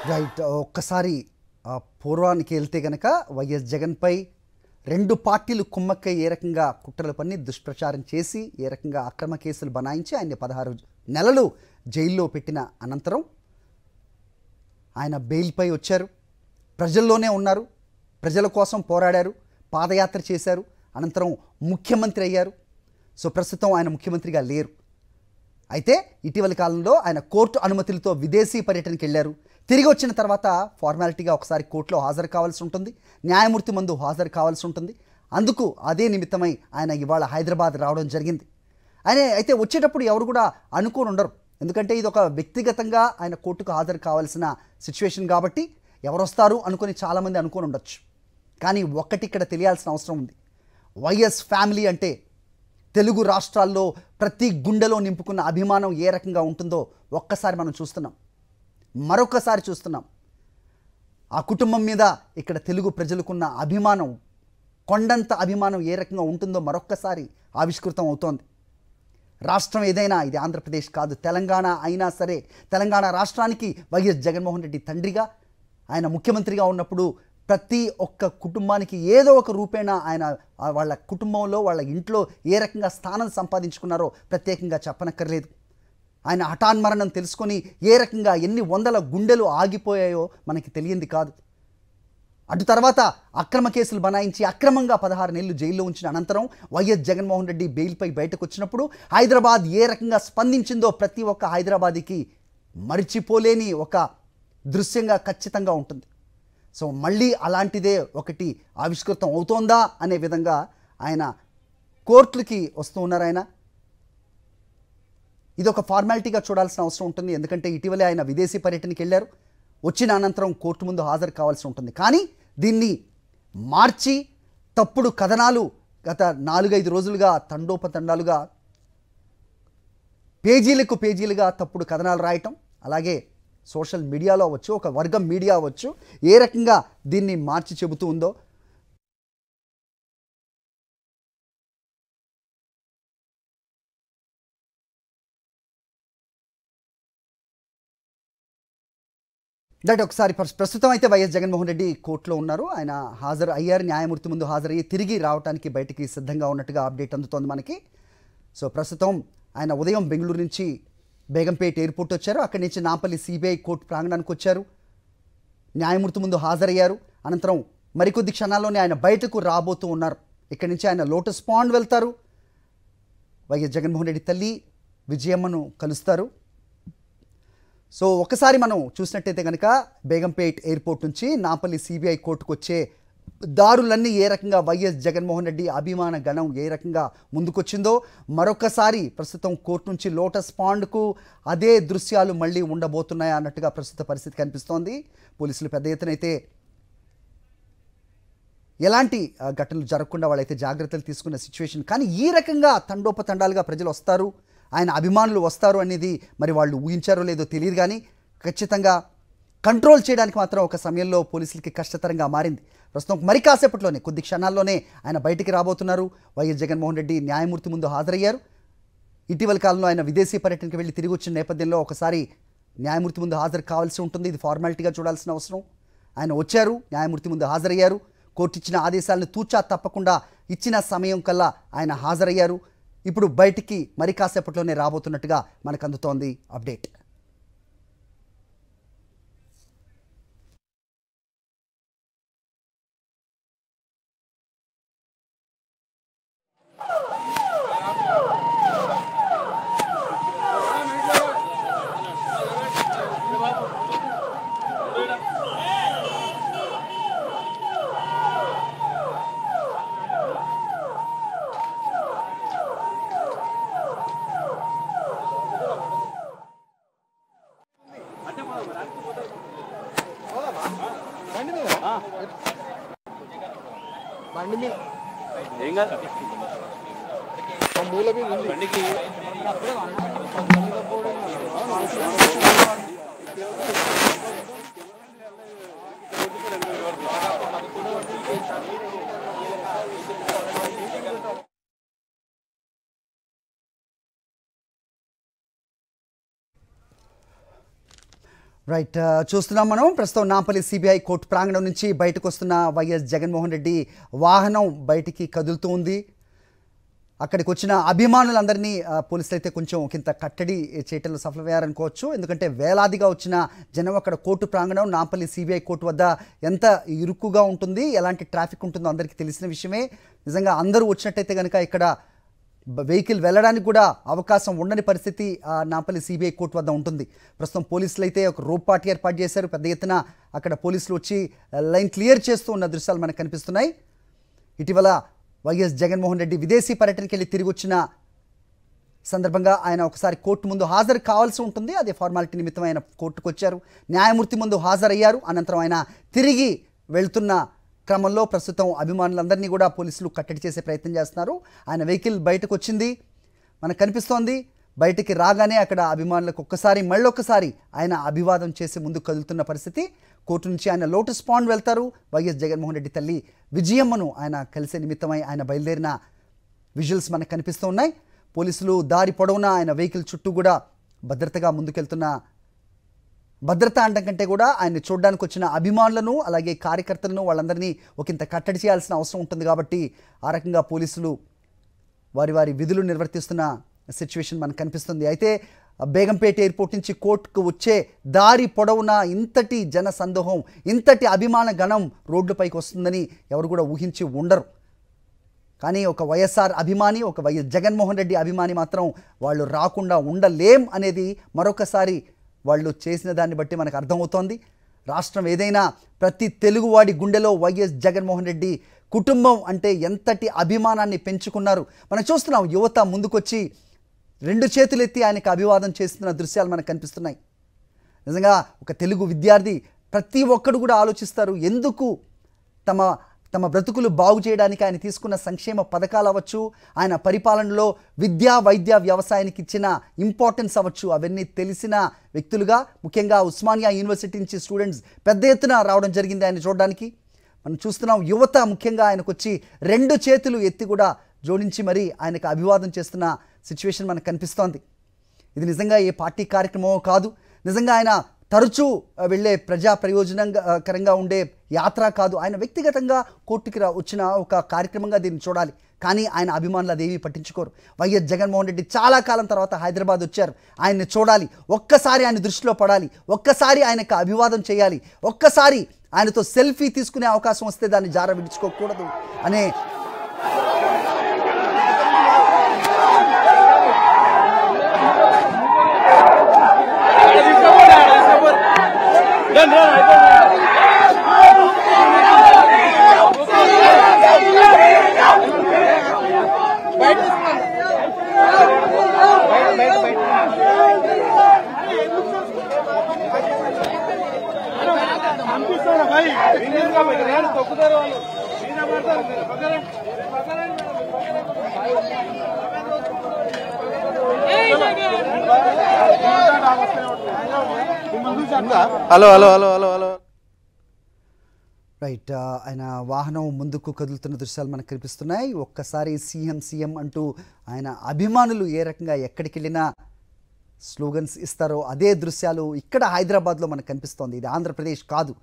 Right. ఒక్కసారి పూర్వానికి వెళ్తే గనక వైఎస్ జగన్పై రెండు పార్టీలు కుమ్మక్కై ఏ రకంగా కుట్రలు పన్ని దుష్ప్రచారం చేసి ఏ రకంగా అక్రమ కేసులు బనాయించి ఆయన్ని 16 నెలలు జైల్లో పెట్టిన అనంతరం ఆయన బెయిల్పై వచ్చారు. ప్రజల్లోనే ఉన్నారు, ప్రజల కోసం పోరాడారు, పాదయాత్ర చేశారు, అనంతరం ముఖ్యమంత్రి అయ్యారు. సో ప్రస్తుతం ఆయన ముఖ్యమంత్రిగా లేరు. అయితే ఇటీవల కాలంలో ఆయన కోర్టు అనుమతులతో విదేశీ పర్యటనకి వెళ్ళారు. తిరిగి వచ్చిన తర్వాత ఫార్మాలిటీగా ఒకసారి కోర్టులో హాజరు కావాల్సి ఉంటుంది, న్యాయమూర్తి ముందు హాజరు కావాల్సి ఉంటుంది. అందుకు అదే నిమిత్తమై ఆయన ఇవాళ హైదరాబాద్ రావడం జరిగింది. అయితే వచ్చేటప్పుడు ఎవరు కూడా అనుకోని ఉండరు, ఎందుకంటే ఇది ఒక వ్యక్తిగతంగా ఆయన కోర్టుకు హాజరు కావాల్సిన సిచ్యువేషన్ కాబట్టి ఎవరు వస్తారు అనుకుని చాలామంది అనుకోని ఉండొచ్చు. కానీ ఒక్కటి ఇక్కడ తెలియాల్సిన అవసరం ఉంది. వైఎస్ ఫ్యామిలీ అంటే తెలుగు రాష్ట్రాల్లో ప్రతి గుండెలో నింపుకున్న అభిమానం ఏ రకంగా ఉంటుందో ఒక్కసారి మనం చూస్తున్నాం, మరొకసారి చూస్తున్నాం. ఆ కుటుంబం మీద ఇక్కడ తెలుగు ప్రజలకున్న అభిమానం, కొండంత అభిమానం ఏ రకంగా ఉంటుందో మరొక్కసారి ఆవిష్కృతం అవుతోంది. రాష్ట్రం ఏదైనా, ఇది ఆంధ్రప్రదేశ్ కాదు, తెలంగాణ అయినా సరే, తెలంగాణ రాష్ట్రానికి వైఎస్ జగన్మోహన్ రెడ్డి తండ్రిగా ఆయన ముఖ్యమంత్రిగా ఉన్నప్పుడు ప్రతి ఒక్క కుటుంబానికి ఏదో ఒక రూపేణ ఆయన వాళ్ళ కుటుంబంలో, వాళ్ళ ఇంట్లో ఏ రకంగా స్థానం సంపాదించుకున్నారో ప్రత్యేకంగా చెప్పనక్కర్లేదు. ఆయన హఠాన్మరణం తెలుసుకొని ఏ రకంగా ఎన్ని వందల గుండెలు ఆగిపోయాయో మనకి తెలియంది కాదు. అటు తర్వాత అక్రమ కేసులు బనాయించి అక్రమంగా 16 నెలలు జైల్లో ఉంచిన అనంతరం వైఎస్ జగన్మోహన్ రెడ్డి బెయిల్పై బయటకు వచ్చినప్పుడు హైదరాబాద్ ఏ రకంగా స్పందించిందో ప్రతి ఒక్క హైదరాబాదీకి మరిచిపోలేని ఒక దృశ్యంగా ఖచ్చితంగా ఉంటుంది. సో మళ్ళీ అలాంటిదే ఒకటి ఆవిష్కృతం అవుతోందా అనే విధంగా ఆయన కోర్టులకి వస్తూ ఉన్నారు. ఆయన ఇది ఒక ఫార్మాలిటీగా చూడాల్సిన అవసరం ఉంటుంది, ఎందుకంటే ఇటీవలే ఆయన విదేశీ పర్యటనకి వెళ్ళారు. వచ్చిన అనంతరం కోర్టు ముందు హాజరు కావాల్సి ఉంటుంది. కానీ దీన్ని మార్చి తప్పుడు కథనాలు గత 4-5 రోజులుగా తండోపతండాలుగా పేజీలకు పేజీలుగా తప్పుడు కథనాలు రాయటం, అలాగే సోషల్ మీడియాలో అవ్వచ్చు, ఒక వర్గం మీడియా అవ్వచ్చు, ఏ రకంగా దీన్ని మార్చి చెబుతూ ఉందో దట్ ఒకసారి ప్రస్తుతం అయితే వైఎస్ జగన్మోహన్ రెడ్డి కోర్టులో ఉన్నారు. ఆయన హాజరు అయ్యారు, న్యాయమూర్తి ముందు హాజరయ్యి తిరిగి రావడానికి బయటికి సిద్ధంగా ఉన్నట్టుగా అప్డేట్ అందుతోంది మనకి. సో ప్రస్తుతం ఆయన ఉదయం బెంగళూరు నుంచి బేగంపేట ఎయిర్పోర్ట్ వచ్చారు, అక్కడి నుంచి నాంపల్లి సిబిఐ కోర్టు ప్రాంగణానికి వచ్చారు, న్యాయమూర్తి ముందు హాజరయ్యారు. అనంతరం మరికొద్ది క్షణాల్లోనే ఆయన బయటకు రాబోతూ ఉన్నారు. ఇక్కడి నుంచి ఆయన లోటస్ పాండ్ వెళ్తారు, వైఎస్ జగన్మోహన్ రెడ్డి తల్లి విజయమ్మను కలుస్తారు. సో ఒకసారి మనం చూసినట్టయితే కనుక బేగంపేట్ ఎయిర్పోర్ట్ నుంచి నాంపల్లి సిబిఐ కోర్టుకు వచ్చే దారులన్నీ ఏ రకంగా వైఎస్ జగన్మోహన్ రెడ్డి అభిమాన గణం ఏ రకంగా ముందుకొచ్చిందో మరొకసారి ప్రస్తుతం కోర్టు నుంచి లోటస్ పాండ్కు అదే దృశ్యాలు మళ్ళీ ఉండబోతున్నాయా అన్నట్టుగా ప్రస్తుత పరిస్థితి కనిపిస్తోంది. పోలీసులు పెద్ద ఎత్తున అయితే ఎలాంటి ఘటనలు జరగకుండా వాళ్ళైతే జాగ్రత్తలు తీసుకున్న సిచ్యువేషన్. కానీ ఈ రకంగా తండోపతండాలుగా ప్రజలు వస్తారు, ఆయన అభిమానులు వస్తారు అనేది మరి వాళ్ళు ఊహించారో లేదో తెలియదు. కానీ ఖచ్చితంగా కంట్రోల్ చేయడానికి మాత్రం ఒక సమయంలో పోలీసులకి కష్టతరంగా మారింది. ప్రస్తుతం మరి కాసేపట్లోనే, కొద్ది క్షణాల్లోనే ఆయన బయటికి రాబోతున్నారు. వైఎస్ జగన్మోహన్ రెడ్డి న్యాయమూర్తి ముందు హాజరయ్యారు. ఇటీవల కాలంలో ఆయన విదేశీ పర్యటనకి వెళ్ళి తిరిగి వచ్చిన నేపథ్యంలో ఒకసారి న్యాయమూర్తి ముందు హాజరు కావాల్సి ఉంటుంది. ఇది ఫార్మాలిటీగా చూడాల్సిన అవసరం. ఆయన వచ్చారు, న్యాయమూర్తి ముందు హాజరయ్యారు. కోర్టు ఇచ్చిన ఆదేశాలను తూచా తప్పకుండా ఇచ్చిన సమయం కల్లా ఆయన హాజరయ్యారు. ఇప్పుడు బయటికి మరి కాసేపట్లోనే రాబోతున్నట్టుగా మనకు అందుతోంది అప్డేట్. బండి మీద ఏం కాదు, మూల మీద ఉంది బండికి. రైట్ చూస్తున్నాం మనం ప్రస్తుతం నాంపల్లి సిబిఐ కోర్టు ప్రాంగణం నుంచి బయటకు వస్తున్న వైఎస్ జగన్మోహన్ రెడ్డి వాహనం బయటికి కదులుతూ ఉంది. అక్కడికి వచ్చిన అభిమానులందరినీ పోలీసులు అయితే కొంచెం ఒకంత కట్టడి చేయటంలో సఫలమయ్యారనుకోవచ్చు. ఎందుకంటే వేలాదిగా వచ్చిన జనం అక్కడ కోర్టు ప్రాంగణం నాంపల్లి సిబిఐ కోర్టు వద్ద ఎంత ఇరుకుగా ఉంటుంది, ఎలాంటి ట్రాఫిక్ ఉంటుందో అందరికీ తెలిసిన విషయమే. నిజంగా అందరూ వచ్చినట్టయితే కనుక ఇక్కడ వెహికల్ వెళ్ళడానికి కూడా అవకాశం ఉండని పరిస్థితి నాంపల్లి సిబిఐ కోర్టు వద్ద ఉంటుంది. ప్రస్తుతం పోలీసులు అయితే ఒక రోప్ పార్టీ ఏర్పాటు చేశారు. పెద్ద ఎత్తున అక్కడ పోలీసులు వచ్చి లైన్ క్లియర్ చేస్తూ ఉన్న దృశ్యాలు మనకు కనిపిస్తున్నాయి. ఇటీవల వైఎస్ జగన్మోహన్ రెడ్డి విదేశీ పర్యటనకి వెళ్ళి తిరిగి వచ్చిన సందర్భంగా ఆయన ఒకసారి కోర్టు ముందు హాజరు కావాల్సి ఉంటుంది. అదే ఫార్మాలిటీ నిమిత్తం ఆయన కోర్టుకు వచ్చారు, న్యాయమూర్తి ముందు హాజరయ్యారు. అనంతరం ఆయన తిరిగి వెళ్తున్న క్రమంలో ప్రస్తుతం అభిమానులందరినీ కూడా పోలీసులు కట్టడి చేసే ప్రయత్నం చేస్తున్నారు. ఆయన వెహికల్ బయటకు వచ్చింది మనకు కనిపిస్తోంది. బయటికి రాగానే అక్కడ అభిమానులకు మళ్ళొక్కసారి ఆయన అభివాదం చేసి ముందుకు కదులుతున్న పరిస్థితి. కోర్టు నుంచి ఆయన లోటస్ పాండ్ వెళ్తారు. వైఎస్ జగన్మోహన్ రెడ్డి తల్లి విజయమ్మను ఆయన కలిసే నిమిత్తమై ఆయన బయలుదేరిన విజువల్స్ మనకు కనిపిస్తూ ఉన్నాయి. పోలీసులు దారి పొడవునా ఆయన వెహికల్ చుట్టూ కూడా భద్రతగా ముందుకెళ్తున్న, భద్రత అనడం కంటే కూడా ఆయన చూడడానికి వచ్చిన అభిమానులను అలాగే కార్యకర్తలను వాళ్ళందరినీ ఒకంత కట్టడి చేయాల్సిన అవసరం ఉంటుంది. కాబట్టి ఆ రకంగా పోలీసులు వారి విధులు నిర్వర్తిస్తున్న సిచ్యువేషన్ మనకు కనిపిస్తుంది. అయితే బేగంపేట ఎయిర్పోర్ట్ నుంచి కోర్టుకు వచ్చే దారి పొడవునా ఇంతటి జన సందోహం, ఇంతటి అభిమాన గణం రోడ్లపైకి వస్తుందని ఎవరు కూడా ఊహించి ఉండరు. కానీ ఒక వైఎస్ఆర్ అభిమాని, ఒక వైఎస్ జగన్మోహన్ రెడ్డి అభిమాని మాత్రం వాళ్ళు రాకుండా ఉండలేం అనేది మరొకసారి వాళ్ళు చేసిన దాన్ని బట్టి మనకు అర్థమవుతోంది. రాష్ట్రం ఏదైనా ప్రతి తెలుగువాడి గుండెలో వైఎస్ జగన్మోహన్ రెడ్డి కుటుంబం అంటే ఎంతటి అభిమానాన్ని పెంచుకున్నారు. మనం చూస్తున్నాం యువత ముందుకొచ్చి రెండు చేతులెత్తి ఆయనకు అభివాదం చేస్తున్న దృశ్యాలు మనకు కనిపిస్తున్నాయి. నిజంగా ఒక తెలుగు విద్యార్థి ప్రతి ఒక్కడు కూడా ఆలోచిస్తారు, ఎందుకు తమ బ్రతుకులు బాగు చేయడానికి ఆయన తీసుకున్న సంక్షేమ పథకాలు అవ్వచ్చు, ఆయన పరిపాలనలో విద్యా వైద్య వ్యవసాయానికి ఇచ్చిన ఇంపార్టెన్స్ అవ్వచ్చు, అవన్నీ తెలిసిన వ్యక్తులుగా ముఖ్యంగా ఉస్మానియా యూనివర్సిటీ నుంచి స్టూడెంట్స్ పెద్ద ఎత్తున రావడం జరిగింది ఆయన చూడడానికి. మనం చూస్తున్నాం యువత ముఖ్యంగా ఆయనకు వచ్చి రెండు చేతులు ఎత్తి కూడా జోడించి మరీ ఆయనకు అభివాదం చేస్తున్న సిచ్యువేషన్ మనకు కనిపిస్తోంది. ఇది నిజంగా ఏ పార్టీ కార్యక్రమమో కాదు, నిజంగా ఆయన తరచూ వెళ్ళే ప్రజా ప్రయోజనకరంగా ఉండే యాత్ర కాదు, ఆయన వ్యక్తిగతంగా కోర్టుకి వచ్చిన ఒక కార్యక్రమంగా దీన్ని చూడాలి. కానీ ఆయన అభిమానులు అదేమీ పట్టించుకోరు. వైఎస్ జగన్మోహన్ రెడ్డి చాలా కాలం తర్వాత హైదరాబాద్ వచ్చారు, ఆయన్ని చూడాలి, ఒక్కసారి ఆయన దృష్టిలో పడాలి, ఒక్కసారి ఆయనకు అభివాదం చేయాలి, ఒక్కసారి ఆయనతో సెల్ఫీ తీసుకునే అవకాశం వస్తే దాన్ని జార విడుచుకోకూడదు అనే hello hello hello hello hello right ఆయన వాహనం ముందుకు కదులుతున్న దృశ్యాలు మనకు కనిపిస్తున్నాయి. ఒక్కసారి సీఎం అంటూ ఆయన అభిమానులు ఏ రకంగా ఎక్కడికి వెళ్ళినా స్లోగన్స్ ఇస్తారో అదే దృశ్యాలు ఇక్కడ హైదరాబాద్లో మనకు కనిపిస్తోంది. ఇది ఆంధ్రప్రదేశ్ కాదు.